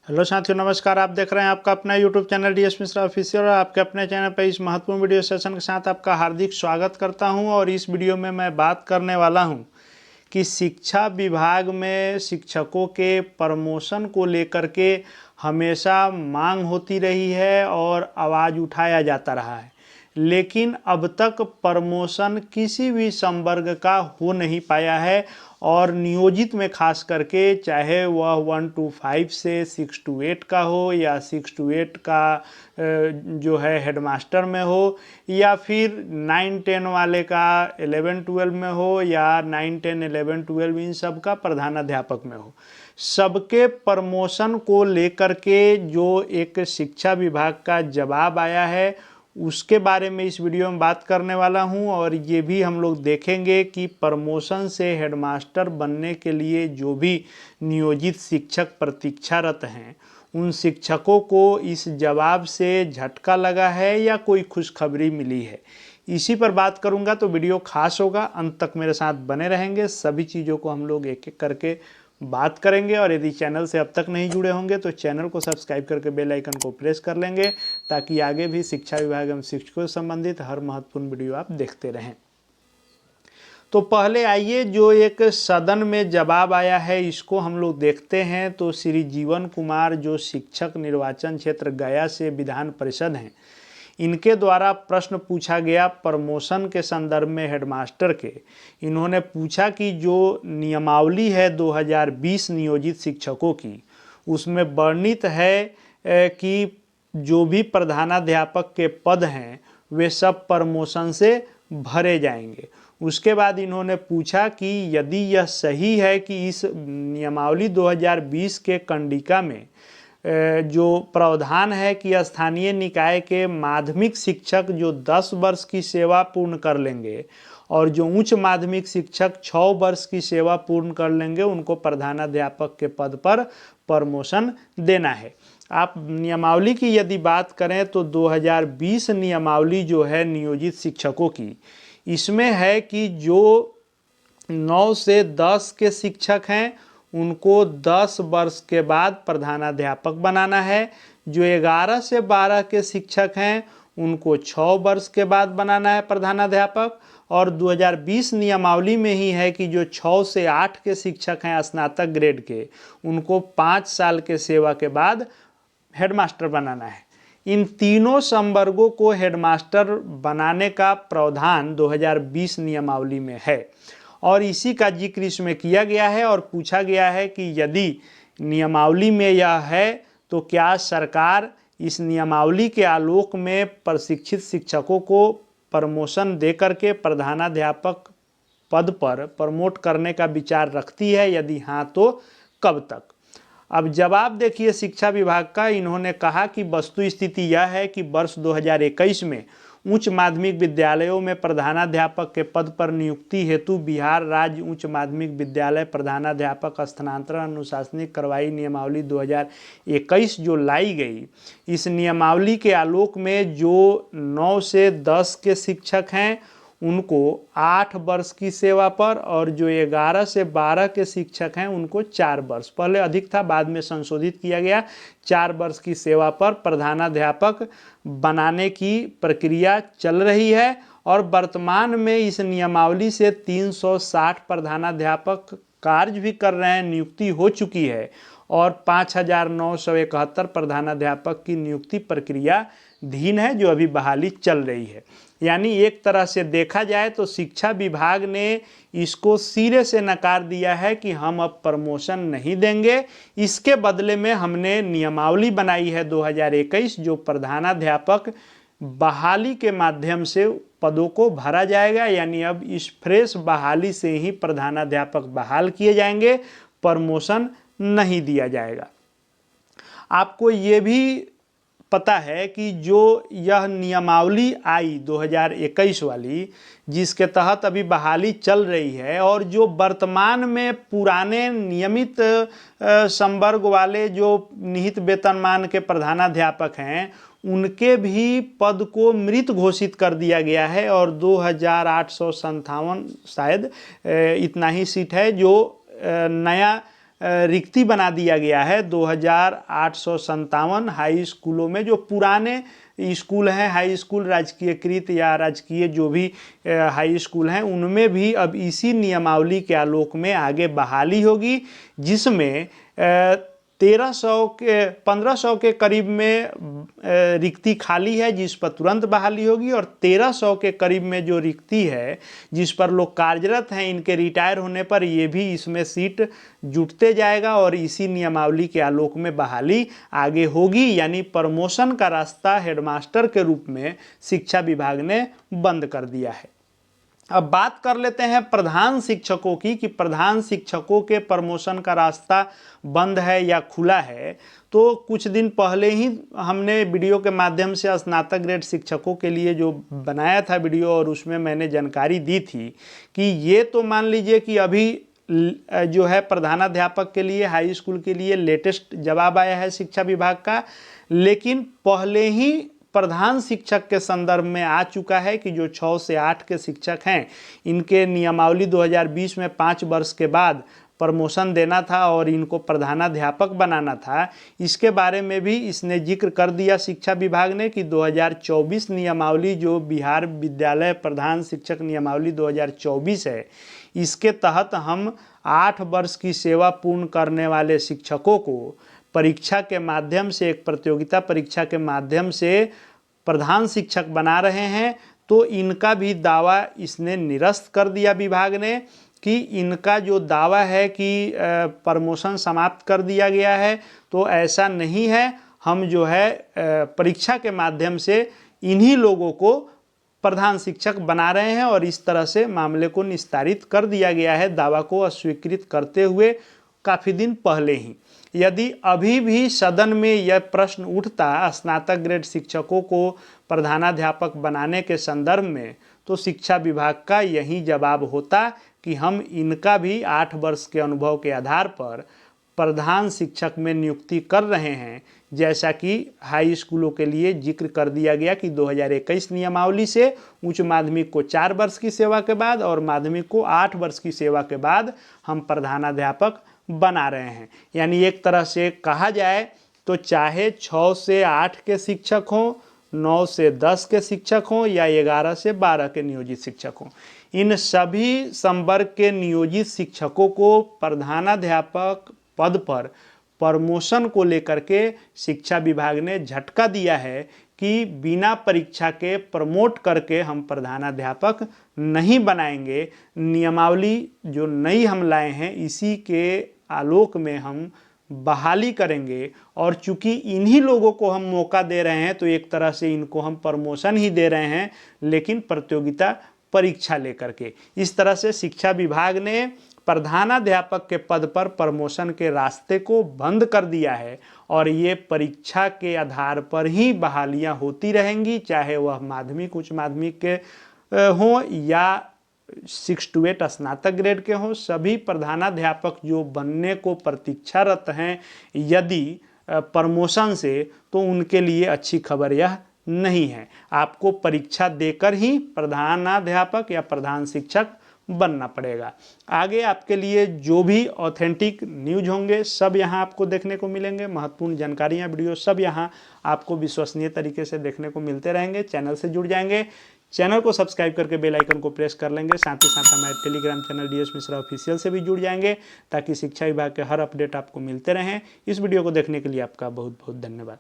Hello साथियों, नमस्कार। आप देख रहे हैं आपका अपना YouTube channel DS Mishra official. और आपके अपने चैनल पर इस महत्वपूर्ण वीडियो सेशन के साथ आपका हार्दिक स्वागत करता हूं। और इस वीडियो में मैं बात करने वाला हूं कि शिक्षा विभाग में शिक्षकों के प्रमोशन को लेकर के हमेशा मांग होती रही है और आवाज़ उठाया जाता रहा है, लेकिन अब तक प्रमोशन किसी भी संवर्ग का हो नहीं पाया है। और नियोजित में खास करके, चाहे वह 1 to 5 से 6 to 8 का हो या 6 to 8 का जो है हेडमास्टर में हो, या फिर 9-10 वाले का 11-12 में हो, या 9-10-11-12 इन सब का प्रधानाध्यापक में हो, सबके प्रमोशन को लेकर के जो एक शिक्षा विभाग का जवाब आया है उसके बारे में इस वीडियो में बात करने वाला हूं। और ये भी हम लोग देखेंगे कि प्रमोशन से हेडमास्टर बनने के लिए जो भी नियोजित शिक्षक प्रतीक्षारत हैं, उन शिक्षकों को इस जवाब से झटका लगा है या कोई खुशखबरी मिली है, इसी पर बात करूंगा। तो वीडियो खास होगा, अंत तक मेरे साथ बने रहेंगे। सभी चीज़ों को हम लोग एक एक करके बात करेंगे। और यदि चैनल से अब तक नहीं जुड़े होंगे तो चैनल को सब्सक्राइब करके बेल आइकन को प्रेस कर लेंगे, ताकि आगे भी शिक्षा विभाग एवं शिक्षकों से संबंधित हर महत्वपूर्ण वीडियो आप देखते रहें। तो पहले आइए, जो एक सदन में जवाब आया है इसको हम लोग देखते हैं। तो श्री जीवन कुमार, जो शिक्षक निर्वाचन क्षेत्र गया से विधान परिषद हैं, इनके द्वारा प्रश्न पूछा गया प्रमोशन के संदर्भ में हेडमास्टर के। इन्होंने पूछा कि जो नियमावली है 2020 नियोजित शिक्षकों की, उसमें वर्णित है कि जो भी प्रधानाध्यापक के पद हैं वे सब प्रमोशन से भरे जाएंगे। उसके बाद इन्होंने पूछा कि यदि यह सही है कि इस नियमावली 2020 के कंडिका में जो प्रावधान है कि स्थानीय निकाय के माध्यमिक शिक्षक जो 10 वर्ष की सेवा पूर्ण कर लेंगे और जो उच्च माध्यमिक शिक्षक 6 वर्ष की सेवा पूर्ण कर लेंगे, उनको प्रधानाध्यापक के पद पर प्रमोशन देना है। आप नियमावली की यदि बात करें तो 2020 नियमावली जो है नियोजित शिक्षकों की, इसमें है कि जो 9 से 10 के शिक्षक हैं उनको 10 वर्ष के बाद प्रधानाध्यापक बनाना है। जो 11 से 12 के शिक्षक हैं उनको 6 वर्ष के बाद बनाना है प्रधानाध्यापक। और 2020 नियमावली में ही है कि जो 6 से 8 के शिक्षक हैं स्नातक ग्रेड के, उनको 5 साल के सेवा के बाद हेडमास्टर बनाना है। इन तीनों संवर्गों को हेडमास्टर बनाने का प्रावधान 2020 नियमावली में है और इसी का जिक्र इसमें किया गया है। और पूछा गया है कि यदि नियमावली में यह है तो क्या सरकार इस नियमावली के आलोक में प्रशिक्षित शिक्षकों को प्रमोशन दे करके प्रधानाध्यापक पद पर प्रमोट करने का विचार रखती है, यदि हाँ तो कब तक। अब जवाब देखिए शिक्षा विभाग का। इन्होंने कहा कि वस्तु स्थिति यह है कि वर्ष 2021 में उच्च माध्यमिक विद्यालयों में प्रधानाध्यापक के पद पर नियुक्ति हेतु बिहार राज्य उच्च माध्यमिक विद्यालय प्रधानाध्यापक स्थानांतरण अनुशासनिक कार्रवाई नियमावली 2021 जो लाई गई, इस नियमावली के आलोक में जो 9 से 10 के शिक्षक हैं उनको 8 वर्ष की सेवा पर, और जो 11 से 12 के शिक्षक हैं उनको 4 वर्ष, पहले अधिक था बाद में संशोधित किया गया, 4 वर्ष की सेवा पर प्रधानाध्यापक बनाने की प्रक्रिया चल रही है। और वर्तमान में इस नियमावली से 360 प्रधानाध्यापक कार्य भी कर रहे हैं, नियुक्ति हो चुकी है। और 5971 प्रधानाध्यापक की नियुक्ति प्रक्रिया धीन है, जो अभी बहाली चल रही है। यानी एक तरह से देखा जाए तो शिक्षा विभाग ने इसको सिरे से नकार दिया है कि हम अब प्रमोशन नहीं देंगे। इसके बदले में हमने नियमावली बनाई है 2021, जो प्रधानाध्यापक बहाली के माध्यम से पदों को भरा जाएगा। यानी अब इस फ्रेश बहाली से ही प्रधानाध्यापक बहाल किए जाएंगे, प्रमोशन नहीं दिया जाएगा। आपको ये भी पता है कि जो यह नियमावली आई 2021 वाली, जिसके तहत अभी बहाली चल रही है, और जो वर्तमान में पुराने नियमित संवर्ग वाले जो निहित वेतनमान के प्रधानाध्यापक हैं, उनके भी पद को मृत घोषित कर दिया गया है। और 2857 शायद इतना ही सीट है जो नया रिक्ति बना दिया गया है 2857 हाई स्कूलों में। जो पुराने स्कूल हैं, हाई स्कूल राजकीयकृत या राजकीय जो भी हाई स्कूल हैं, उनमें भी अब इसी नियमावली के आलोक में आगे बहाली होगी, जिसमें 1500 के करीब में रिक्ति खाली है जिस पर तुरंत बहाली होगी, और 1300 के करीब में जो रिक्ति है जिस पर लोग कार्यरत हैं, इनके रिटायर होने पर ये भी इसमें सीट जुटते जाएगा और इसी नियमावली के आलोक में बहाली आगे होगी। यानी प्रमोशन का रास्ता हेडमास्टर के रूप में शिक्षा विभाग ने बंद कर दिया है। अब बात कर लेते हैं प्रधान शिक्षकों की कि प्रधान शिक्षकों के प्रमोशन का रास्ता बंद है या खुला है। तो कुछ दिन पहले ही हमने वीडियो के माध्यम से स्नातक ग्रेड शिक्षकों के लिए जो बनाया था वीडियो, और उसमें मैंने जानकारी दी थी कि ये तो मान लीजिए कि अभी जो है प्रधानाध्यापक के लिए, हाई स्कूल के लिए लेटेस्ट जवाब आया है शिक्षा विभाग का, लेकिन पहले ही प्रधान शिक्षक के संदर्भ में आ चुका है कि जो 6 से 8 के शिक्षक हैं, इनके नियमावली 2020 में 5 वर्ष के बाद प्रमोशन देना था और इनको प्रधानाध्यापक बनाना था। इसके बारे में भी इसने जिक्र कर दिया शिक्षा विभाग ने कि 2024 नियमावली, जो बिहार विद्यालय प्रधान शिक्षक नियमावली 2024 है, इसके तहत हम 8 वर्ष की सेवा पूर्ण करने वाले शिक्षकों को परीक्षा के माध्यम से, एक प्रतियोगिता परीक्षा के माध्यम से प्रधान शिक्षक बना रहे हैं। तो इनका भी दावा इसने निरस्त कर दिया विभाग ने कि इनका जो दावा है कि प्रमोशन समाप्त कर दिया गया है, तो ऐसा नहीं है। हम जो है परीक्षा के माध्यम से इन्हीं लोगों को प्रधान शिक्षक बना रहे हैं, और इस तरह से मामले को निस्तारित कर दिया गया है, दावा को अस्वीकृत करते हुए काफ़ी दिन पहले ही। यदि अभी भी सदन में यह प्रश्न उठता स्नातक ग्रेड शिक्षकों को प्रधानाध्यापक बनाने के संदर्भ में, तो शिक्षा विभाग का यही जवाब होता कि हम इनका भी 8 वर्ष के अनुभव के आधार पर प्रधान शिक्षक में नियुक्ति कर रहे हैं, जैसा कि हाई स्कूलों के लिए जिक्र कर दिया गया कि 2021 नियमावली से उच्च माध्यमिक को 4 वर्ष की सेवा के बाद और माध्यमिक को 8 वर्ष की सेवा के बाद हम प्रधानाध्यापक बना रहे हैं। यानी एक तरह से कहा जाए तो चाहे 6 से 8 के शिक्षक हों, 9 से 10 के शिक्षक हों या 11 से 12 के नियोजित शिक्षक हों, इन सभी संवर्ग के नियोजित शिक्षकों को प्रधानाध्यापक पद पर प्रमोशन को लेकर के शिक्षा विभाग ने झटका दिया है कि बिना परीक्षा के प्रमोट करके हम प्रधानाध्यापक नहीं बनाएंगे। नियमावली जो नई हम लाए हैं, इसी के आलोक में हम बहाली करेंगे, और चूंकि इन्हीं लोगों को हम मौका दे रहे हैं, तो एक तरह से इनको हम प्रमोशन ही दे रहे हैं, लेकिन प्रतियोगिता परीक्षा लेकर के। इस तरह से शिक्षा विभाग ने प्रधानाध्यापक के पद पर प्रमोशन के रास्ते को बंद कर दिया है, और ये परीक्षा के आधार पर ही बहालियां होती रहेंगी, चाहे वह माध्यमिक, उच्च माध्यमिक के हों या 6 to 8 स्नातक ग्रेड के हों। सभी प्रधानाध्यापक जो बनने को प्रतीक्षारत हैं यदि प्रमोशन से, तो उनके लिए अच्छी खबर यह नहीं है। आपको परीक्षा देकर ही प्रधानाध्यापक या प्रधान शिक्षक बनना पड़ेगा। आगे आपके लिए जो भी ऑथेंटिक न्यूज होंगे सब यहाँ आपको देखने को मिलेंगे। महत्वपूर्ण जानकारियाँ, वीडियो सब यहाँ आपको विश्वसनीय तरीके से देखने को मिलते रहेंगे। चैनल से जुड़ जाएंगे, चैनल को सब्सक्राइब करके बेल आइकन को प्रेस कर लेंगे। साथ ही साथ हमारे Telegram channel DS Mishra official से भी जुड़ जाएंगे, ताकि शिक्षा विभाग के हर अपडेट आपको मिलते रहें। इस वीडियो को देखने के लिए आपका बहुत बहुत धन्यवाद।